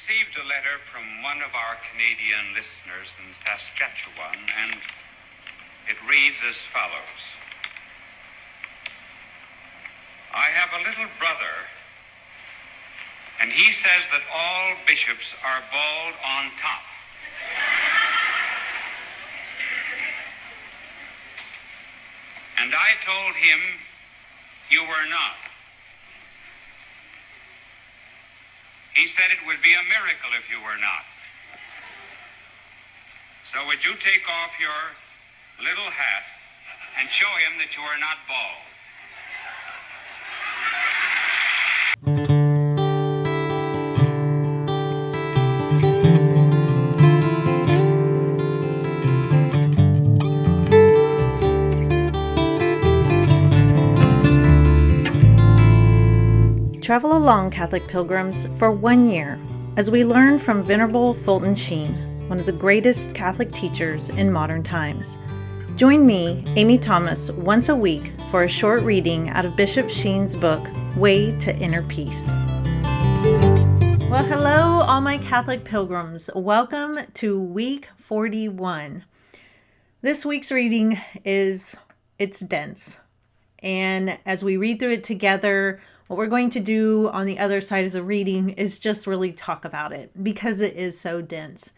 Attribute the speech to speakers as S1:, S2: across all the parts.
S1: received a letter from one of our Canadian listeners in Saskatchewan, and it reads as follows. I have a little brother, and he says that all bishops are bald on top. And I told him you were not. He said it would be a miracle if you were not. So would you take off your little hat and show him that you are not bald?
S2: Travel along, Catholic pilgrims, for 1 year as we learn from Venerable Fulton Sheen, one of the greatest Catholic teachers in modern times. Join me, Amy Thomas, once a week for a short reading out of Bishop Sheen's book, Way to Inner Peace. Well, hello, all my Catholic pilgrims. Welcome to week 41. This week's reading it's dense. And as we read through it together, what we're going to do on the other side of the reading is just really talk about it because it is so dense.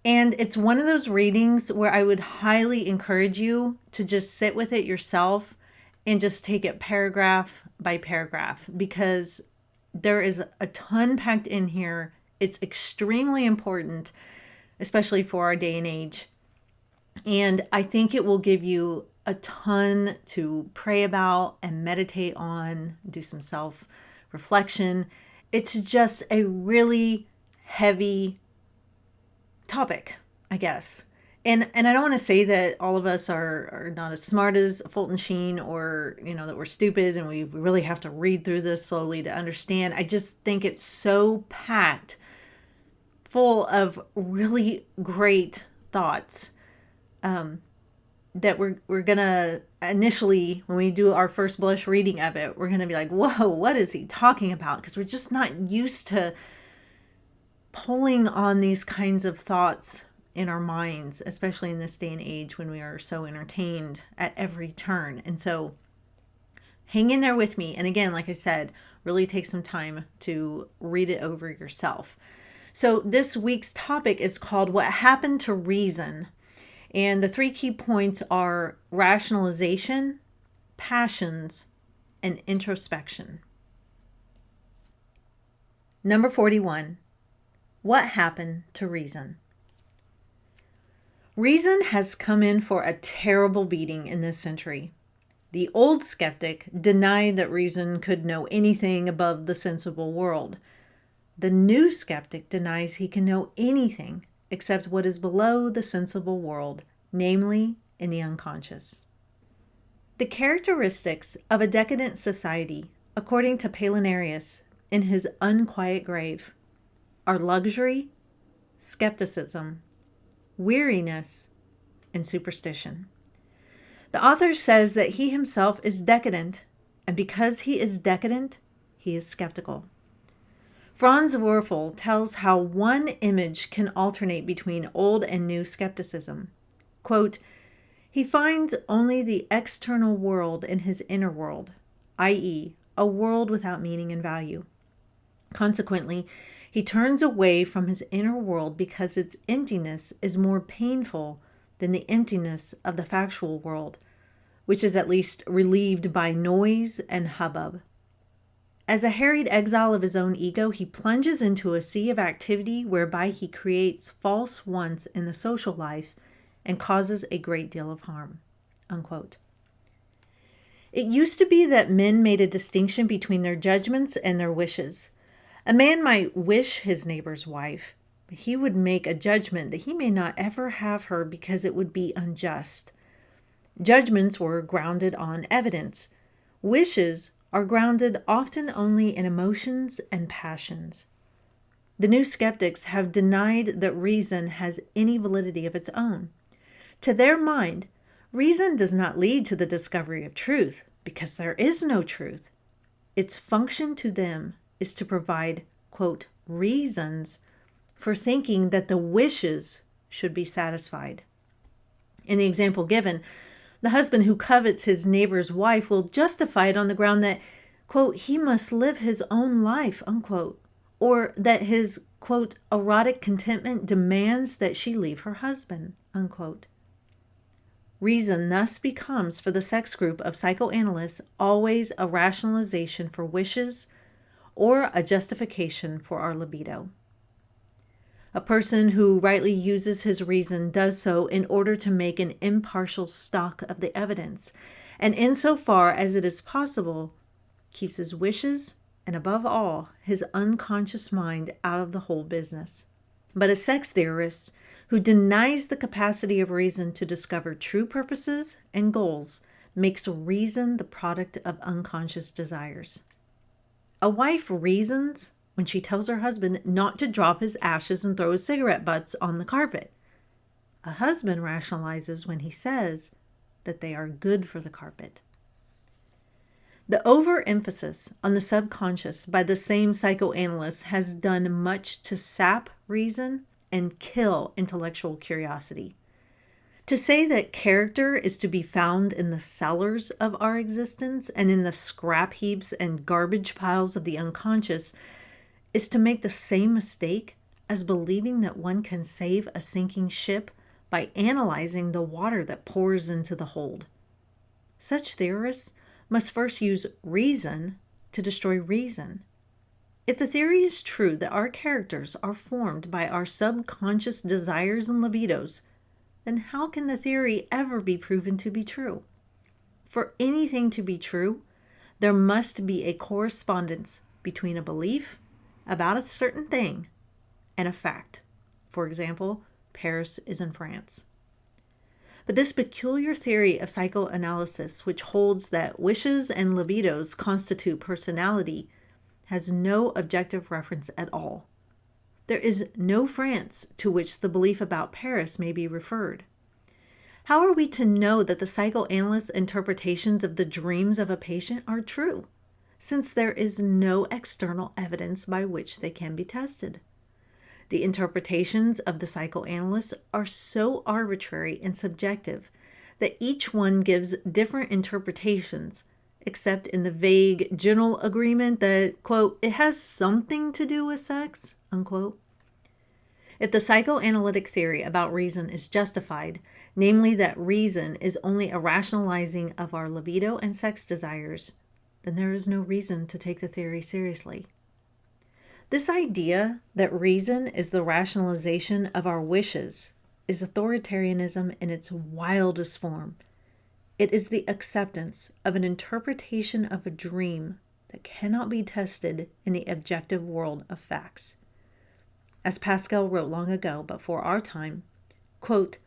S2: And it's one of those readings where I would highly encourage you to just sit with it yourself and just take it paragraph by paragraph because there is a ton packed in here. It's extremely important, especially for our day and age. And I think it will give you a ton to pray about and meditate on, do some self-reflection. It's just a really heavy topic, I guess. And I don't want to say that all of us are not as smart as Fulton Sheen or, that we're stupid and we really have to read through this slowly to understand. I just think it's so packed full of really great thoughts. That we're gonna initially, when we do our first blush reading of it, we're gonna be like, whoa, what is he talking about? Because we're just not used to pulling on these kinds of thoughts in our minds, especially in this day and age when we are so entertained at every turn. And so hang in there with me. And again, like I said, really take some time to read it over yourself. So this week's topic is called What Happened to Reason? And the three key points are rationalization, passions, and introspection. Number 41. What happened to reason? Reason has come in for a terrible beating in this century. The old skeptic denied that reason could know anything above the sensible world. The new skeptic denies he can know anything except what is below the sensible world, namely in the unconscious. The characteristics of a decadent society, according to Apollinaris in his Unquiet Grave, are luxury, skepticism, weariness, and superstition. The author says that he himself is decadent, and because he is decadent, he is skeptical. Franz Werfel tells how one image can alternate between old and new skepticism. Quote, he finds only the external world in his inner world, i.e., a world without meaning and value. Consequently, he turns away from his inner world because its emptiness is more painful than the emptiness of the factual world, which is at least relieved by noise and hubbub. As a harried exile of his own ego, he plunges into a sea of activity whereby he creates false wants in the social life and causes a great deal of harm. Unquote. It used to be that men made a distinction between their judgments and their wishes. A man might wish his neighbor's wife, but he would make a judgment that he may not ever have her because it would be unjust. Judgments were grounded on evidence. Wishes are grounded often only in emotions and passions. The new skeptics have denied that reason has any validity of its own. To their mind, reason does not lead to the discovery of truth because there is no truth. Its function to them is to provide, quote, reasons for thinking that the wishes should be satisfied. In the example given, the husband who covets his neighbor's wife will justify it on the ground that, quote, he must live his own life, unquote, or that his, quote, erotic contentment demands that she leave her husband, unquote. Reason thus becomes, for the sex group of psychoanalysts, always a rationalization for wishes or a justification for our libido. A person who rightly uses his reason does so in order to make an impartial stock of the evidence, and insofar as it is possible, keeps his wishes and, above all, his unconscious mind out of the whole business. But a sex theorist who denies the capacity of reason to discover true purposes and goals makes reason the product of unconscious desires. A wife reasons when she tells her husband not to drop his ashes and throw his cigarette butts on the carpet. A husband rationalizes when he says that they are good for the carpet. The overemphasis on the subconscious by the same psychoanalyst has done much to sap reason and kill intellectual curiosity. To say that character is to be found in the cellars of our existence and in the scrap heaps and garbage piles of the unconscious is to make the same mistake as believing that one can save a sinking ship by analyzing the water that pours into the hold. Such theorists must first use reason to destroy reason. If the theory is true that our characters are formed by our subconscious desires and libidos, then how can the theory ever be proven to be true? For anything to be true, there must be a correspondence between a belief about a certain thing and a fact. For example, Paris is in France. But this peculiar theory of psychoanalysis, which holds that wishes and libidos constitute personality, has no objective reference at all. There is no France to which the belief about Paris may be referred. How are we to know that the psychoanalyst's interpretations of the dreams of a patient are true, since there is no external evidence by which they can be tested? The interpretations of the psychoanalysts are so arbitrary and subjective that each one gives different interpretations, except in the vague general agreement that, quote, it has something to do with sex, unquote. If the psychoanalytic theory about reason is justified, namely that reason is only a rationalizing of our libido and sex desires, then there is no reason to take the theory seriously. This idea that reason is the rationalization of our wishes is authoritarianism in its wildest form. It is the acceptance of an interpretation of a dream that cannot be tested in the objective world of facts. As Pascal wrote long ago, but for our time, quote,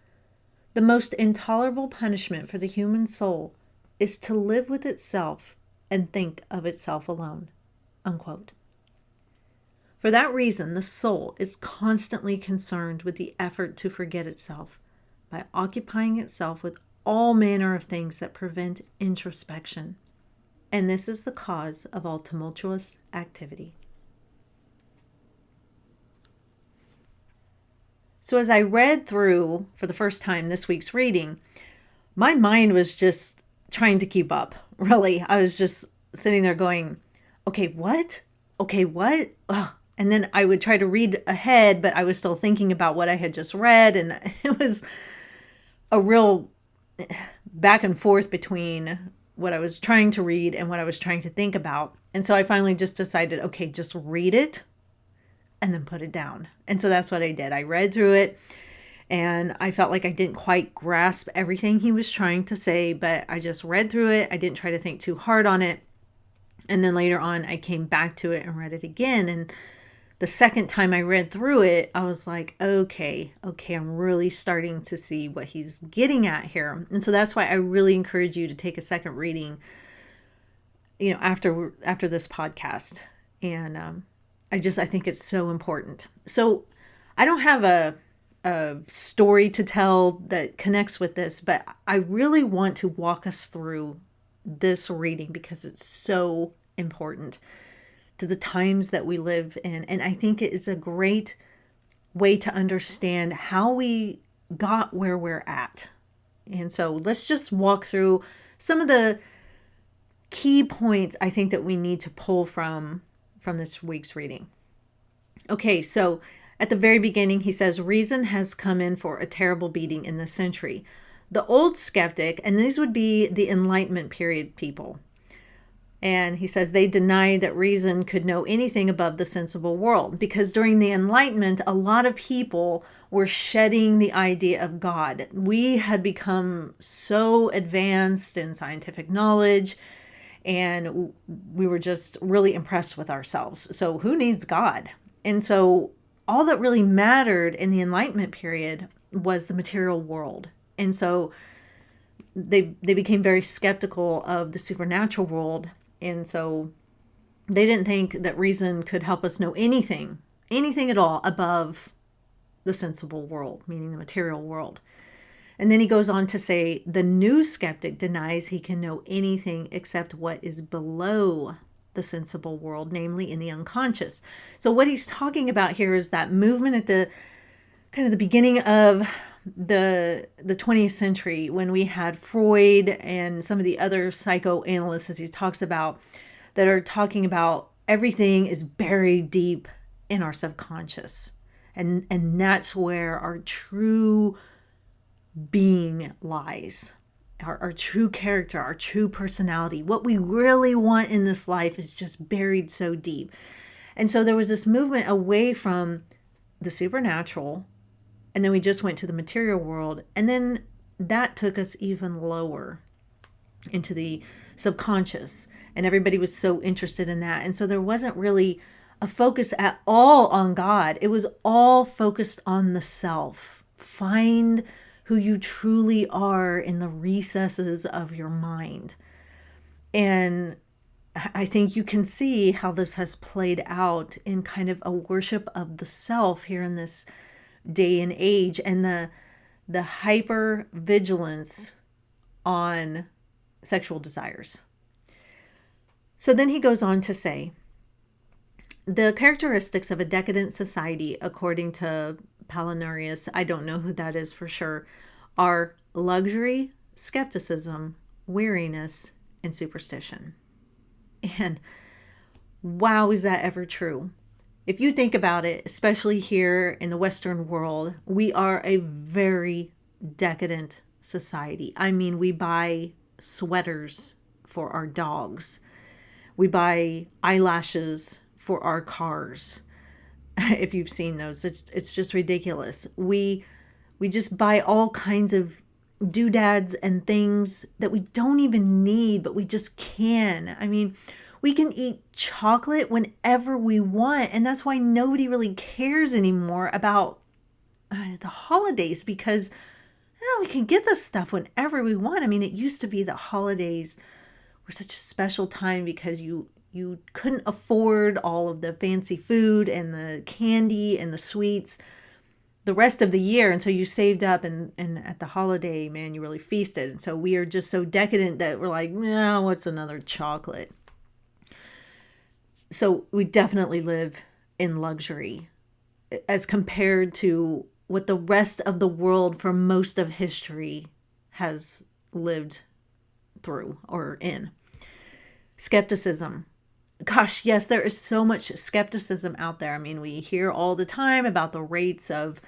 S2: "The most intolerable punishment for the human soul is to live with itself and think of itself alone," unquote. For that reason, the soul is constantly concerned with the effort to forget itself by occupying itself with all manner of things that prevent introspection. And this is the cause of all tumultuous activity. So as I read through for the first time this week's reading, my mind was just trying to keep up. Really, I was just sitting there going, okay, what? Okay, what? Ugh. And then I would try to read ahead, but I was still thinking about what I had just read. And it was a real back and forth between what I was trying to read and what I was trying to think about. And so I finally just decided, okay, just read it and then put it down. And so that's what I did. I read through it and I felt like I didn't quite grasp everything he was trying to say, but I just read through it. I didn't try to think too hard on it. And then later on, I came back to it and read it again. And the second time I read through it, I was like, okay, I'm really starting to see what he's getting at here. And so that's why I really encourage you to take a second reading, after this podcast. And I think it's so important. So I don't have a story to tell that connects with this, but I really want to walk us through this reading because it's so important. to the times that we live in. And I think it is a great way to understand how we got where we're at. And so let's just walk through some of the key points I think that we need to pull from this week's reading. Okay, so at the very beginning, he says, reason has come in for a terrible beating in this century. The old skeptic, and these would be the Enlightenment period people, and he says they denied that reason could know anything above the sensible world, because during the Enlightenment, a lot of people were shedding the idea of God. We had become so advanced in scientific knowledge, and we were just really impressed with ourselves. So who needs God? And so all that really mattered in the Enlightenment period was the material world. And so they became very skeptical of the supernatural world. And so they didn't think that reason could help us know anything at all above the sensible world, meaning the material world. And then he goes on to say, the new skeptic denies he can know anything except what is below the sensible world, namely in the unconscious. So what he's talking about here is that movement at the kind of the beginning of the 20th century, when we had Freud and some of the other psychoanalysts, as he talks about, that are talking about everything is buried deep in our subconscious. And that's where our true being lies. Our true character, our true personality, what we really want in this life is just buried so deep. And so there was this movement away from the supernatural, and then we just went to the material world, and then that took us even lower into the subconscious, and everybody was so interested in that. And so there wasn't really a focus at all on God. It was all focused on the self. Find who you truly are in the recesses of your mind. And I think you can see how this has played out in kind of a worship of the self here in this day and age, and the hyper vigilance on sexual desires. So then he goes on to say, the characteristics of a decadent society, according to Apollinaris, I don't know who that is for sure, are luxury, skepticism, weariness, and superstition. And wow, is that ever true? If you think about it, especially here in the Western world, we are a very decadent society. I mean, we buy sweaters for our dogs. We buy eyelashes for our cars. If you've seen those, it's just ridiculous. We just buy all kinds of doodads and things that we don't even need, but we just can. I mean, we can eat chocolate whenever we want, and that's why nobody really cares anymore about the holidays, because we can get this stuff whenever we want. I mean, it used to be the holidays were such a special time because you couldn't afford all of the fancy food and the candy and the sweets the rest of the year. And so you saved up, and at the holiday, man, you really feasted. And so we are just so decadent that we're like, no, what's another chocolate? So we definitely live in luxury as compared to what the rest of the world for most of history has lived through or in. Skepticism. Gosh, yes, there is so much skepticism out there. I mean, we hear all the time about the rates of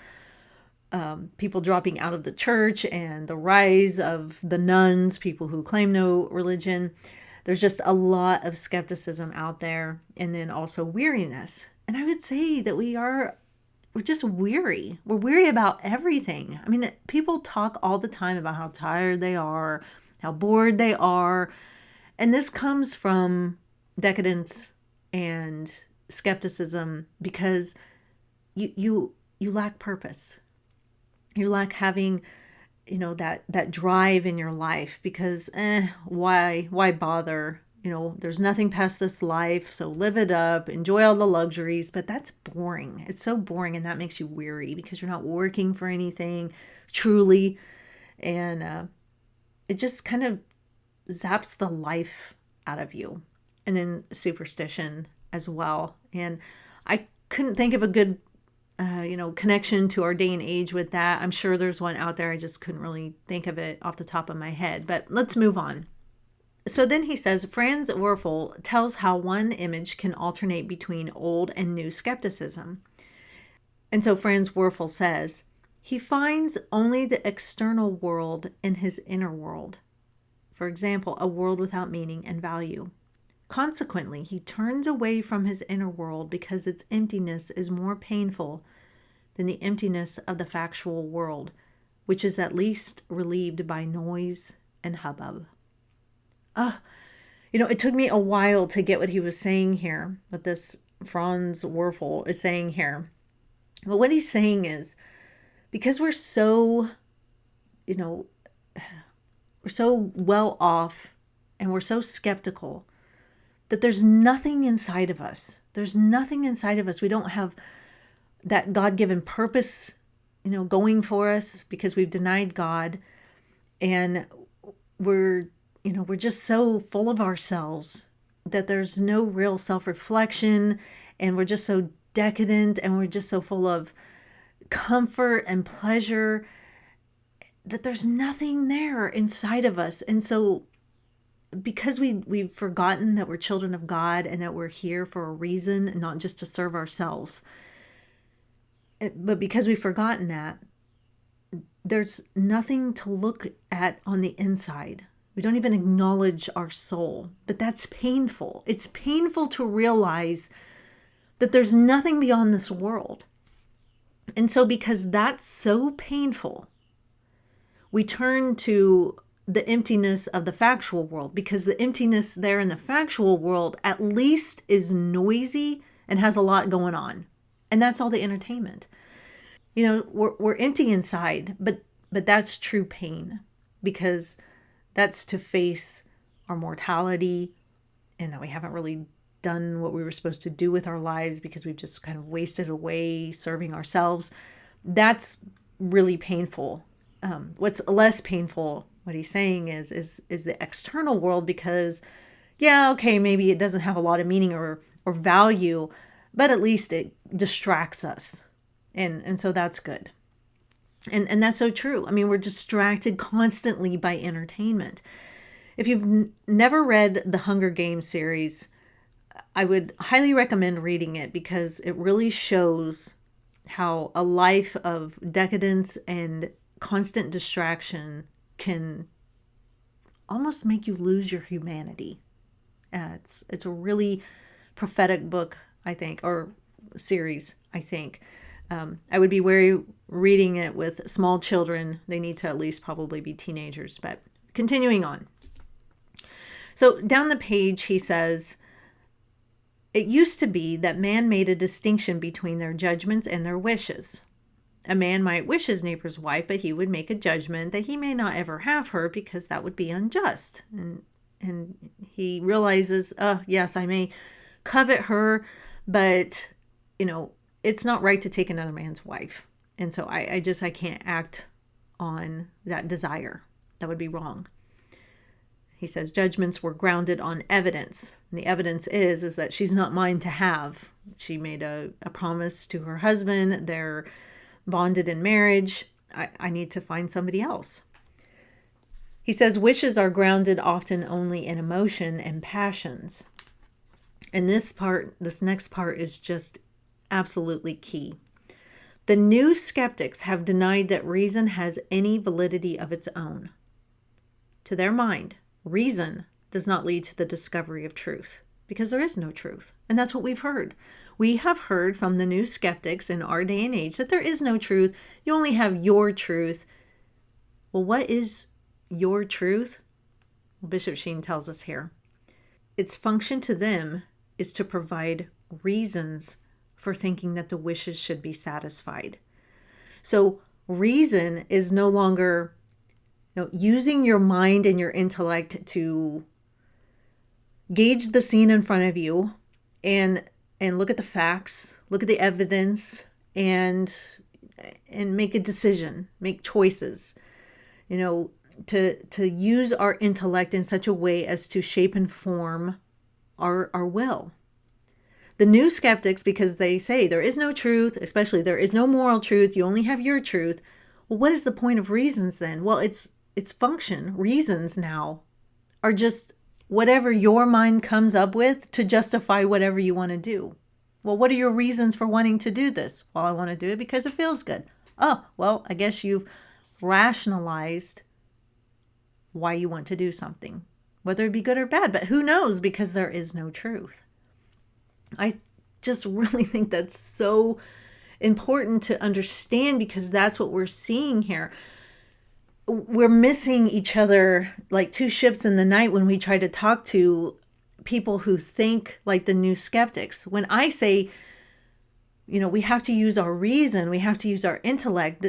S2: people dropping out of the church and the rise of the nuns, people who claim no religion. There's just a lot of skepticism out there, and then also weariness. And I would say that we're just weary. We're weary about everything. I mean, people talk all the time about how tired they are, how bored they are. And this comes from decadence and skepticism because you lack purpose. You lack having, that drive in your life because why bother? There's nothing past this life, so live it up, enjoy all the luxuries, but that's boring. It's so boring, and that makes you weary because you're not working for anything truly, and it just kind of zaps the life out of you. And then superstition. as well. And I couldn't think of a good connection to our day and age with that. I'm sure there's one out there. I just couldn't really think of it off the top of my head. But let's move on. So then he says, Franz Werfel tells how one image can alternate between old and new skepticism. And so Franz Werfel says, he finds only the external world in his inner world. For example, a world without meaning and value. Consequently, he turns away from his inner world because its emptiness is more painful than the emptiness of the factual world, which is at least relieved by noise and hubbub. It took me a while to get what he was saying here, what this Franz Werfel is saying here. But what he's saying is, because we're so well off and we're so skeptical that there's nothing inside of us. There's nothing inside of us. We don't have that God-given purpose, going for us because we've denied God. And we're just so full of ourselves that there's no real self-reflection, and we're just so decadent, and we're just so full of comfort and pleasure that there's nothing there inside of us. And so because we've forgotten that we're children of God and that we're here for a reason, not just to serve ourselves, but because we've forgotten that, there's nothing to look at on the inside. We don't even acknowledge our soul, but that's painful. It's painful to realize that there's nothing beyond this world. And so because that's so painful, we turn to the emptiness of the factual world, because the emptiness there in the factual world at least is noisy and has a lot going on. And that's all the entertainment. We're empty inside, but that's true pain, because that's to face our mortality and that we haven't really done what we were supposed to do with our lives because we've just kind of wasted away serving ourselves. That's really painful. What's less painful, what he's saying is the external world, because maybe it doesn't have a lot of meaning or value, but at least it distracts us. And so that's good. And that's so true. I mean, we're distracted constantly by entertainment. If you've never read the Hunger Games series, I would highly recommend reading it, because it really shows how a life of decadence and constant distraction can almost make you lose your humanity. It's a really prophetic book, I think, or series, I think. I would be wary reading it with small children. They need to at least probably be teenagers. But continuing on. So down the page, he says, it used to be that man made a distinction between their judgments and their wishes. A man might wish his neighbor's wife, but he would make a judgment that he may not ever have her because that would be unjust. And he realizes, yes, I may covet her, but, it's not right to take another man's wife. And so I can't act on that desire. That would be wrong. He says judgments were grounded on evidence. And the evidence is that she's not mine to have. She made a promise to her husband. They're bonded in marriage. I need to find somebody else. He says wishes are grounded often only in emotion and passions. And this next part is just absolutely key. The new skeptics have denied that reason has any validity of its own. To their mind, reason does not lead to the discovery of truth, because there is no truth. And that's what we've heard. We have heard from the new skeptics in our day and age that there is no truth. You only have your truth. Well, what is your truth? Well, Bishop Sheen tells us here. Its function to them is to provide reasons for thinking that the wishes should be satisfied. So reason is no longer using your mind and your intellect to gauge the scene in front of you and look at the facts, look at the evidence, and make a decision, make choices, to use our intellect in such a way as to shape and form our will. The new skeptics, because they say there is no truth, especially there is no moral truth, you only have your truth. Well, what is the point of reasons then? Well, it's function. Reasons now are just whatever your mind comes up with to justify whatever you want to do. Well, what are your reasons for wanting to do this? Well, I want to do it because it feels good. Oh, well, I guess you've rationalized why you want to do something, whether it be good or bad, but who knows, because there is no truth. I just really think that's so important to understand, because that's what we're seeing here. We're missing each other like two ships in the night when we try to talk to people who think like the new skeptics. When I say, we have to use our reason, we have to use our intellect,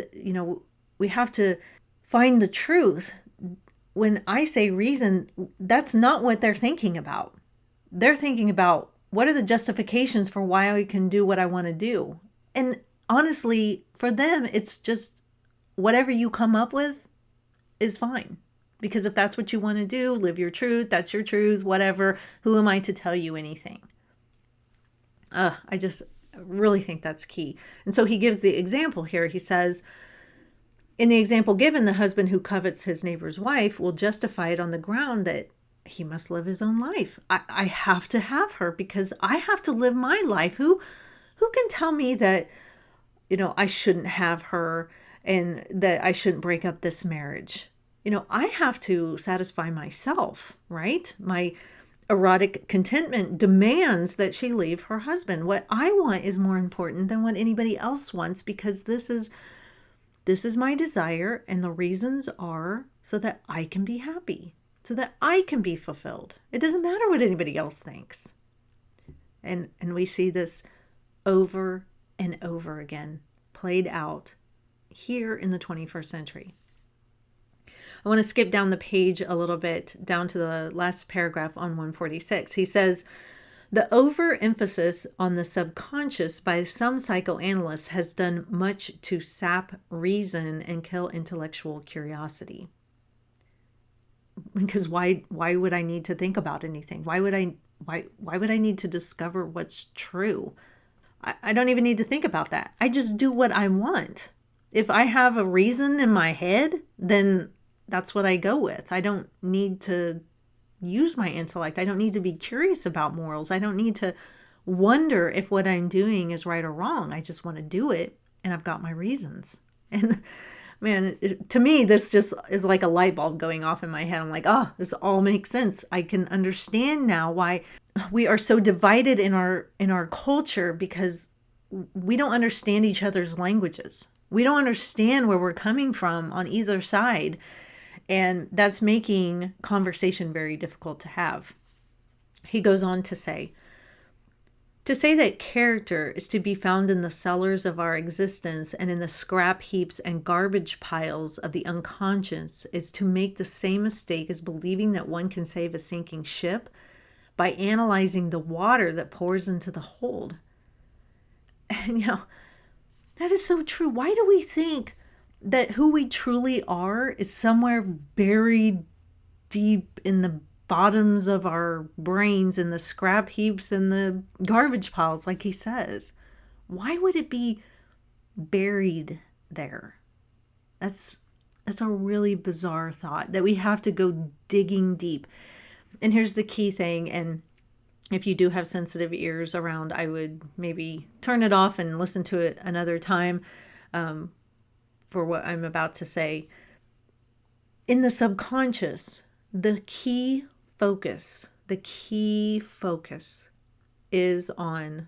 S2: we have to find the truth. When I say reason, that's not what they're thinking about. They're thinking about, what are the justifications for why I can do what I want to do? And honestly, for them, it's just whatever you come up with is fine. Because if that's what you want to do, live your truth, that's your truth, whatever. Who am I to tell you anything? I just really think that's key. And so he gives the example here. He says, in the example given, the husband who covets his neighbor's wife will justify it on the ground that he must live his own life. I have to have her because I have to live my life. Who can tell me that, I shouldn't have her and that I shouldn't break up this marriage? I have to satisfy myself, right? My erotic contentment demands that she leave her husband. What I want is more important than what anybody else wants, because this is my desire, and the reasons are so that I can be happy, so that I can be fulfilled. It doesn't matter what anybody else thinks. And we see this over and over again played out here in the 21st century. I want to skip down the page a little bit, down to the last paragraph on 146. He says, the overemphasis on the subconscious by some psychoanalysts has done much to sap reason and kill intellectual curiosity. Because why would I need to think about anything? Why would I need to discover what's true? I don't even need to think about that. I just do what I want. If I have a reason in my head, then that's what I go with. I don't need to use my intellect. I don't need to be curious about morals. I don't need to wonder if what I'm doing is right or wrong. I just want to do it, and I've got my reasons. And man, to me, this just is like a light bulb going off in my head. I'm like, this all makes sense. I can understand now why we are so divided in our culture, because we don't understand each other's languages. We don't understand where we're coming from on either side. And that's making conversation very difficult to have. He goes on to say that character is to be found in the cellars of our existence and in the scrap heaps and garbage piles of the unconscious is to make the same mistake as believing that one can save a sinking ship by analyzing the water that pours into the hold. And, that is so true. Why do we think that who we truly are is somewhere buried deep in the bottoms of our brains, in the scrap heaps and the garbage piles, like he says? Why would it be buried there? That's a really bizarre thought, that we have to go digging deep. And here's the key thing, and if you do have sensitive ears around, I would maybe turn it off and listen to it another time. For what I'm about to say. In the subconscious, the key focus is on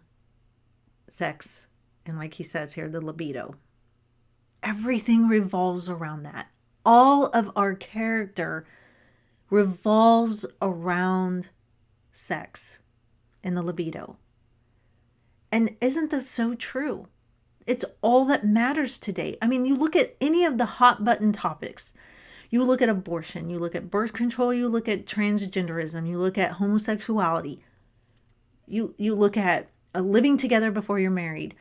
S2: sex. And like he says here, the libido. Everything revolves around that. All of our character revolves around sex and the libido. And isn't this so true? It's all that matters today. I mean, you look at any of the hot button topics. You look at abortion, you look at birth control, you look at transgenderism, you look at homosexuality. You look at living together before you're married,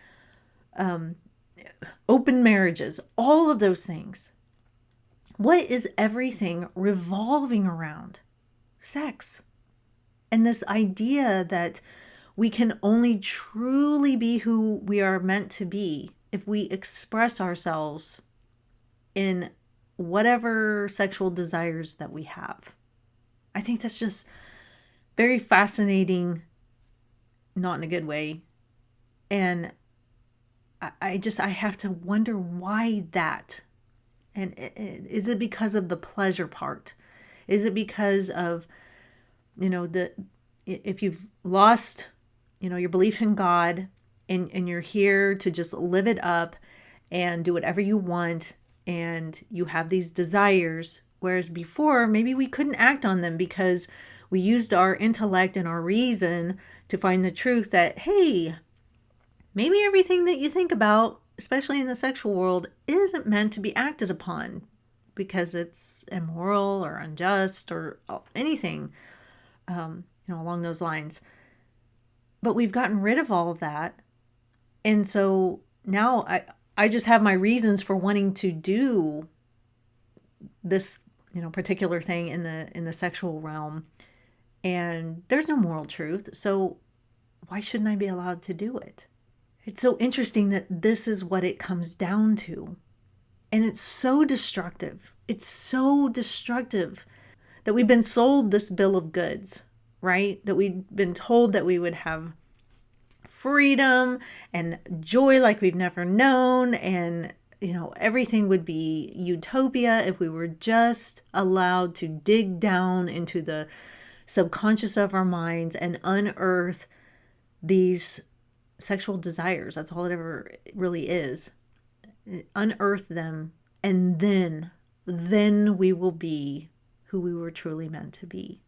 S2: open marriages, all of those things. What is everything revolving around? Sex. And this idea that We can only truly be who we are meant to be if we express ourselves in whatever sexual desires that we have. I think that's just very fascinating, not in a good way. And I have to wonder why that. And is it because of the pleasure part? Is it because of, if you've lost, your belief in God, and you're here to just live it up and do whatever you want, and you have these desires, whereas before maybe we couldn't act on them because we used our intellect and our reason to find the truth that, hey, maybe everything that you think about, especially in the sexual world, isn't meant to be acted upon because it's immoral or unjust or anything, along those lines. But we've gotten rid of all of that. And so now I just have my reasons for wanting to do this, particular thing in the sexual realm. And there's no moral truth. So why shouldn't I be allowed to do it? It's so interesting that this is what it comes down to. And it's so destructive. It's so destructive that we've been sold this bill of goods, right? That we've been told that we would have freedom and joy like we've never known. And, everything would be utopia if we were just allowed to dig down into the subconscious of our minds and unearth these sexual desires. That's all it ever really is. Unearth them, and then we will be who we were truly meant to be.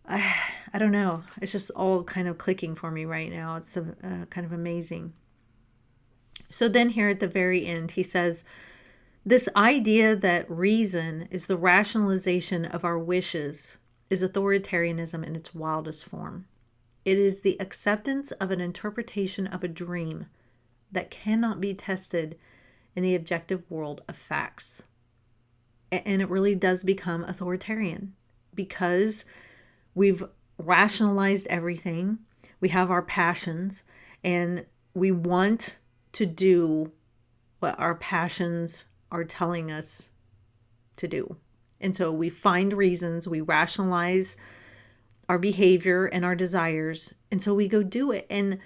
S2: I don't know. It's just all kind of clicking for me right now. It's kind of amazing. So then here at the very end, he says, this idea that reason is the rationalization of our wishes is authoritarianism in its wildest form. It is the acceptance of an interpretation of a dream that cannot be tested in the objective world of facts. And it really does become authoritarian because we've rationalized everything. We have our passions, and we want to do what our passions are telling us to do. And so we find reasons, we rationalize our behavior and our desires, and so we go do it. And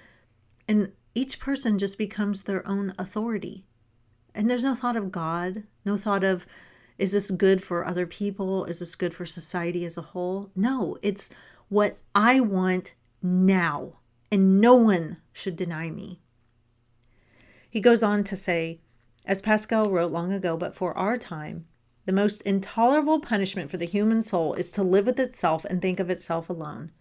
S2: each person just becomes their own authority. And there's no thought of God, no thought of, is this good for other people? Is this good for society as a whole? No, it's what I want now, and no one should deny me. He goes on to say, as Pascal wrote long ago, but for our time, the most intolerable punishment for the human soul is to live with itself and think of itself alone.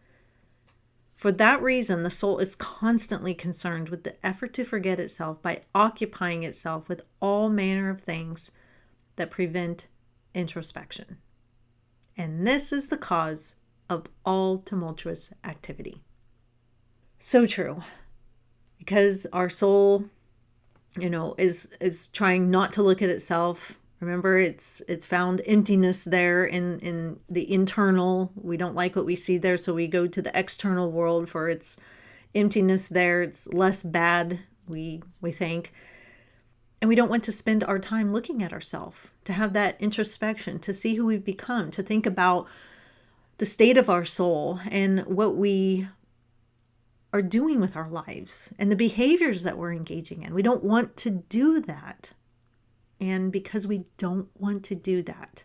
S2: For that reason, the soul is constantly concerned with the effort to forget itself by occupying itself with all manner of things that prevent introspection. And this is the cause of all tumultuous activity. So true. Because our soul, is trying not to look at itself. Remember, it's found emptiness there in the internal. We don't like what we see there, so we go to the external world for its emptiness there. It's less bad, we think. And we don't want to spend our time looking at ourselves, to have that introspection, to see who we've become, to think about the state of our soul and what we are doing with our lives and the behaviors that we're engaging in. We don't want to do that. And because we don't want to do that,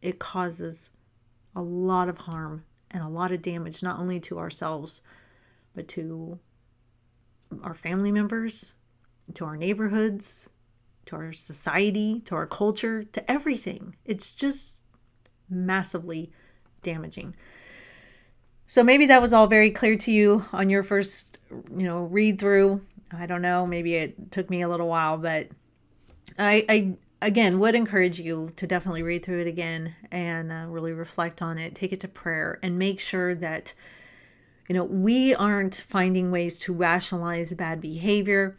S2: it causes a lot of harm and a lot of damage, not only to ourselves, but to our family members, to our neighborhoods, to our society, to our culture, to everything. It's just massively damaging. So maybe that was all very clear to you on your first, read through. I don't know, maybe it took me a little while, but I again would encourage you to definitely read through it again and really reflect on it, take it to prayer, and make sure that, we aren't finding ways to rationalize bad behavior,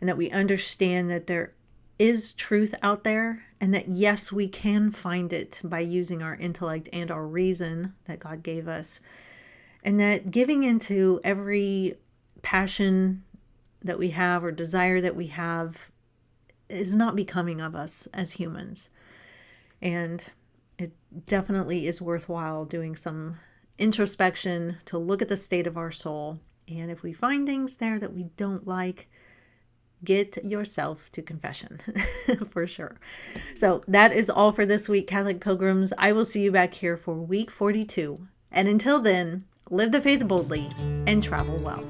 S2: and that we understand that there is truth out there, and that yes, we can find it by using our intellect and our reason that God gave us. And that giving into every passion that we have or desire that we have is not becoming of us as humans. And it definitely is worthwhile doing some introspection to look at the state of our soul. And if we find things there that we don't like, get yourself to confession for sure. So that is all for this week, Catholic Pilgrims. I will see you back here for week 42. And until then, live the faith boldly and travel well.